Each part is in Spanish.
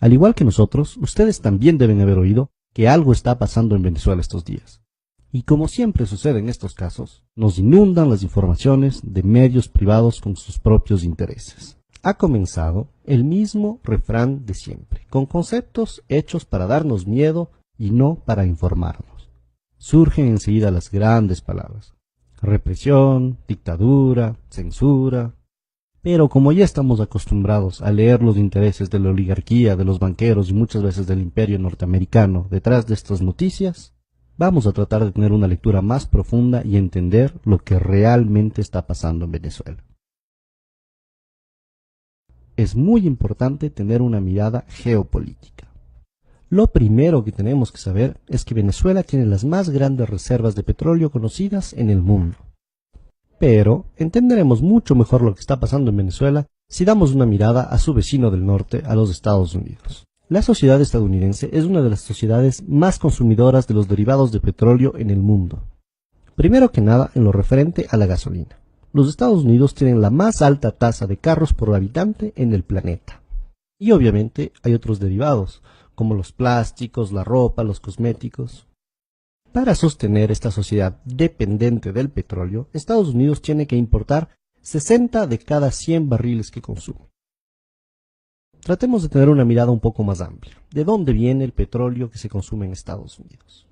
Al igual que nosotros, ustedes también deben haber oído que algo está pasando en Venezuela estos días. Y como siempre sucede en estos casos, nos inundan las informaciones de medios privados con sus propios intereses. Ha comenzado el mismo refrán de siempre, con conceptos hechos para darnos miedo y no para informarnos. Surgen enseguida las grandes palabras: represión, dictadura, censura. Pero como ya estamos acostumbrados a leer los intereses de la oligarquía, de los banqueros y muchas veces del imperio norteamericano detrás de estas noticias, vamos a tratar de tener una lectura más profunda y entender lo que realmente está pasando en Venezuela. Es muy importante tener una mirada geopolítica. Lo primero que tenemos que saber es que Venezuela tiene las más grandes reservas de petróleo conocidas en el mundo. Pero entenderemos mucho mejor lo que está pasando en Venezuela si damos una mirada a su vecino del norte, a los Estados Unidos. La sociedad estadounidense es una de las sociedades más consumidoras de los derivados de petróleo en el mundo. Primero que nada, en lo referente a la gasolina. Los Estados Unidos tienen la más alta tasa de carros por habitante en el planeta. Y obviamente hay otros derivados, como los plásticos, la ropa, los cosméticos. Para sostener esta sociedad dependiente del petróleo, Estados Unidos tiene que importar 60 de cada 100 barriles que consume. Tratemos de tener una mirada un poco más amplia. ¿De dónde viene el petróleo que se consume en Estados Unidos?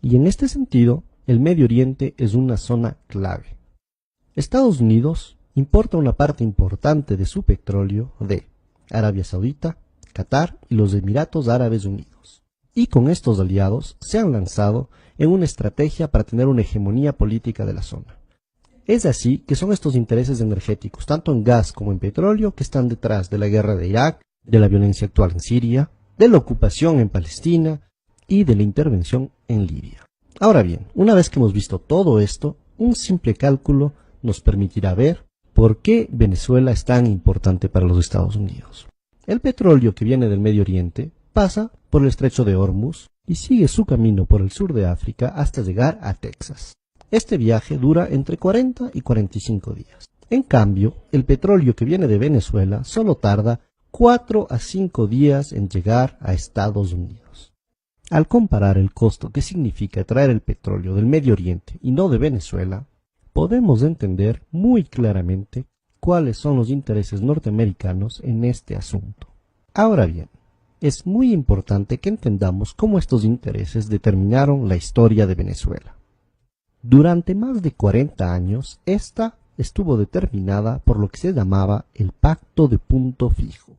Y en este sentido, el Medio Oriente es una zona clave. Estados Unidos importa una parte importante de su petróleo de Arabia Saudita, Qatar y los Emiratos Árabes Unidos. Y con estos aliados se han lanzado en una estrategia para tener una hegemonía política de la zona. Es así que son estos intereses energéticos, tanto en gas como en petróleo, que están detrás de la guerra de Irak, de la violencia actual en Siria, de la ocupación en Palestina y de la intervención en Libia. Ahora bien, una vez que hemos visto todo esto, un simple cálculo nos permitirá ver por qué Venezuela es tan importante para los Estados Unidos. El petróleo que viene del Medio Oriente pasa por el estrecho de Hormuz y sigue su camino por el sur de África hasta llegar a Texas. Este viaje dura entre 40 y 45 días. En cambio, el petróleo que viene de Venezuela solo tarda 4 a 5 días en llegar a Estados Unidos. Al comparar el costo que significa traer el petróleo del Medio Oriente y no de Venezuela, podemos entender muy claramente cuáles son los intereses norteamericanos en este asunto. Ahora bien, es muy importante que entendamos cómo estos intereses determinaron la historia de Venezuela. Durante más de 40 años, esta estuvo determinada por lo que se llamaba el Pacto de Punto Fijo.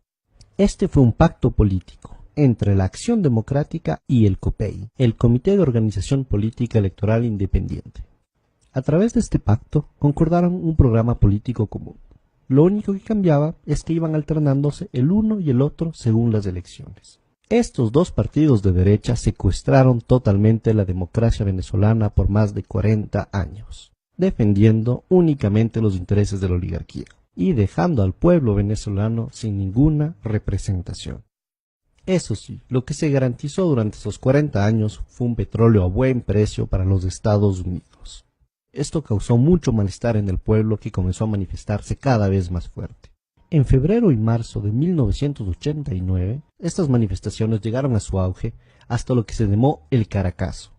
Este fue un pacto político entre la Acción Democrática y el COPEI, el Comité de Organización Política Electoral Independiente. A través de este pacto concordaron un programa político común. Lo único que cambiaba es que iban alternándose el uno y el otro según las elecciones. Estos dos partidos de derecha secuestraron totalmente la democracia venezolana por más de 40 años, defendiendo únicamente los intereses de la oligarquía y dejando al pueblo venezolano sin ninguna representación. Eso sí, lo que se garantizó durante esos 40 años fue un petróleo a buen precio para los Estados Unidos. Esto causó mucho malestar en el pueblo, que comenzó a manifestarse cada vez más fuerte. En febrero y marzo de 1989, estas manifestaciones llegaron a su auge hasta lo que se llamó el Caracazo.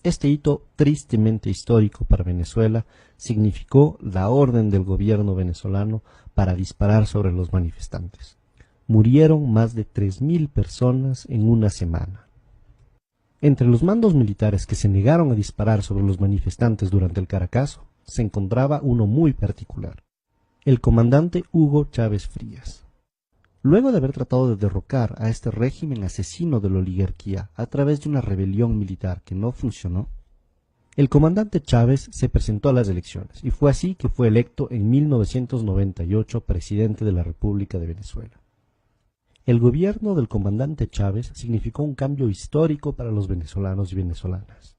Este hito tristemente histórico para Venezuela significó la orden del gobierno venezolano para disparar sobre los manifestantes. Murieron más de 3.000 personas en una semana. Entre los mandos militares que se negaron a disparar sobre los manifestantes durante el Caracazo, se encontraba uno muy particular: el comandante Hugo Chávez Frías. Luego de haber tratado de derrocar a este régimen asesino de la oligarquía a través de una rebelión militar que no funcionó, el comandante Chávez se presentó a las elecciones y fue así que fue electo en 1998 presidente de la República de Venezuela. El gobierno del comandante Chávez significó un cambio histórico para los venezolanos y venezolanas.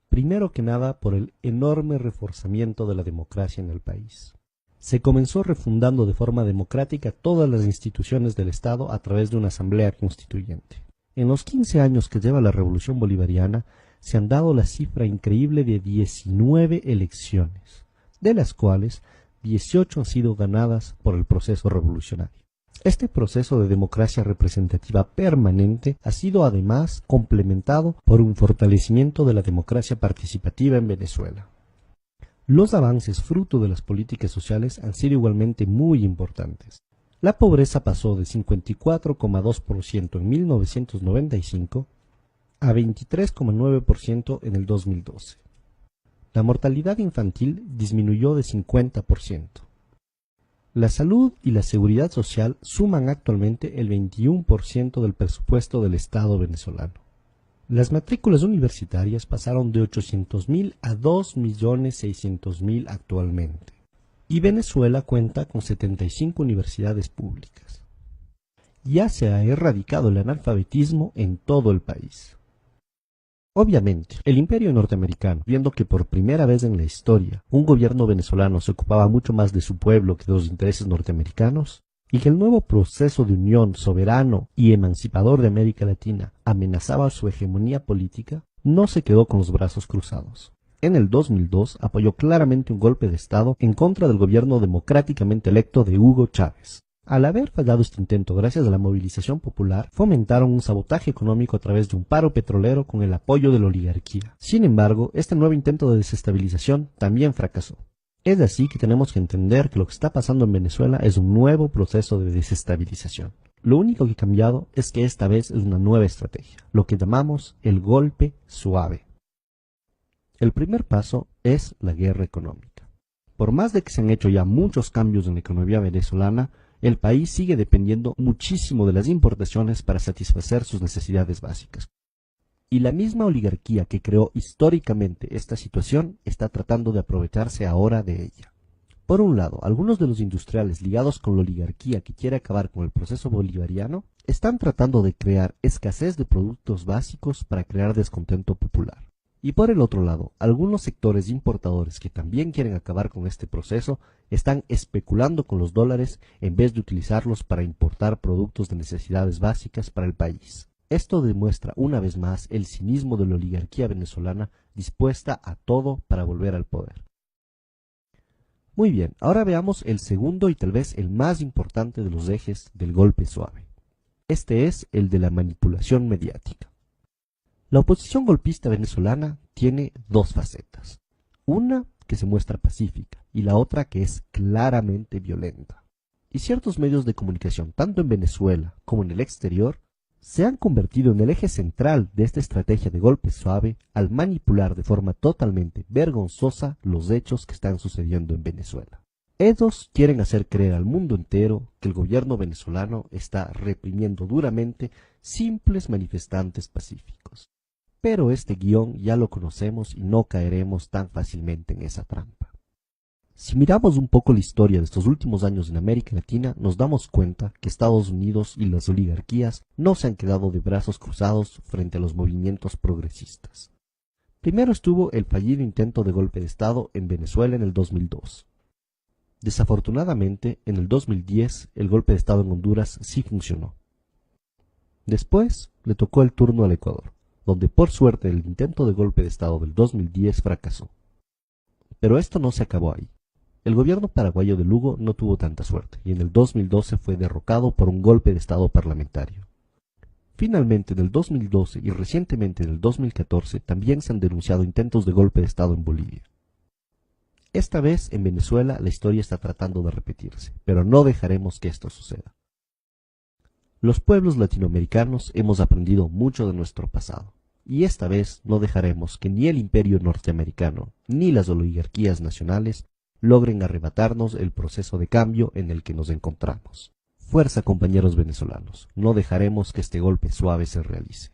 Primero que nada, por el enorme reforzamiento de la democracia en el país. Se comenzó refundando de forma democrática todas las instituciones del Estado a través de una asamblea constituyente. En los 15 años que lleva la Revolución Bolivariana, se han dado la cifra increíble de 19 elecciones, de las cuales 18 han sido ganadas por el proceso revolucionario. Este proceso de democracia representativa permanente ha sido además complementado por un fortalecimiento de la democracia participativa en Venezuela. Los avances fruto de las políticas sociales han sido igualmente muy importantes. La pobreza pasó de 54,2% en 1995 a 23,9% en el 2012. La mortalidad infantil disminuyó de 50%. La salud y la seguridad social suman actualmente el 21% del presupuesto del Estado venezolano. Las matrículas universitarias pasaron de 800.000 a 2.600.000 actualmente. Y Venezuela cuenta con 75 universidades públicas. Ya se ha erradicado el analfabetismo en todo el país. Obviamente, el imperio norteamericano, viendo que por primera vez en la historia un gobierno venezolano se ocupaba mucho más de su pueblo que de los intereses norteamericanos, y que el nuevo proceso de unión soberano y emancipador de América Latina amenazaba su hegemonía política, no se quedó con los brazos cruzados. En el 2002 apoyó claramente un golpe de Estado en contra del gobierno democráticamente electo de Hugo Chávez. Al haber fallado este intento gracias a la movilización popular, fomentaron un sabotaje económico a través de un paro petrolero con el apoyo de la oligarquía. Sin embargo, este nuevo intento de desestabilización también fracasó. Es así que tenemos que entender que lo que está pasando en Venezuela es un nuevo proceso de desestabilización. Lo único que ha cambiado es que esta vez es una nueva estrategia, lo que llamamos el golpe suave. El primer paso es la guerra económica. Por más de que se han hecho ya muchos cambios en la economía venezolana, el país sigue dependiendo muchísimo de las importaciones para satisfacer sus necesidades básicas. Y la misma oligarquía que creó históricamente esta situación está tratando de aprovecharse ahora de ella. Por un lado, algunos de los industriales ligados con la oligarquía que quiere acabar con el proceso bolivariano están tratando de crear escasez de productos básicos para crear descontento popular. Y por el otro lado, algunos sectores importadores que también quieren acabar con este proceso están especulando con los dólares en vez de utilizarlos para importar productos de necesidades básicas para el país. Esto demuestra una vez más el cinismo de la oligarquía venezolana dispuesta a todo para volver al poder. Muy bien, ahora veamos el segundo y tal vez el más importante de los ejes del golpe suave. Este es el de la manipulación mediática. La oposición golpista venezolana tiene dos facetas. Una que se muestra pacífica y la otra que es claramente violenta. Y ciertos medios de comunicación, tanto en Venezuela como en el exterior, se han convertido en el eje central de esta estrategia de golpe suave al manipular de forma totalmente vergonzosa los hechos que están sucediendo en Venezuela. Ellos quieren hacer creer al mundo entero que el gobierno venezolano está reprimiendo duramente simples manifestantes pacíficos. Pero este guión ya lo conocemos y no caeremos tan fácilmente en esa trampa. Si miramos un poco la historia de estos últimos años en América Latina, nos damos cuenta que Estados Unidos y las oligarquías no se han quedado de brazos cruzados frente a los movimientos progresistas. Primero estuvo el fallido intento de golpe de Estado en Venezuela en el 2002. Desafortunadamente, en el 2010 el golpe de Estado en Honduras sí funcionó. Después le tocó el turno al Ecuador, donde por suerte el intento de golpe de Estado del 2010 fracasó. Pero esto no se acabó ahí. El gobierno paraguayo de Lugo no tuvo tanta suerte y en el 2012 fue derrocado por un golpe de Estado parlamentario. Finalmente, en el 2012 y recientemente en el 2014 también se han denunciado intentos de golpe de Estado en Bolivia. Esta vez en Venezuela la historia está tratando de repetirse, pero no dejaremos que esto suceda. Los pueblos latinoamericanos hemos aprendido mucho de nuestro pasado, y esta vez no dejaremos que ni el imperio norteamericano ni las oligarquías nacionales logren arrebatarnos el proceso de cambio en el que nos encontramos. Fuerza, compañeros venezolanos, no dejaremos que este golpe suave se realice.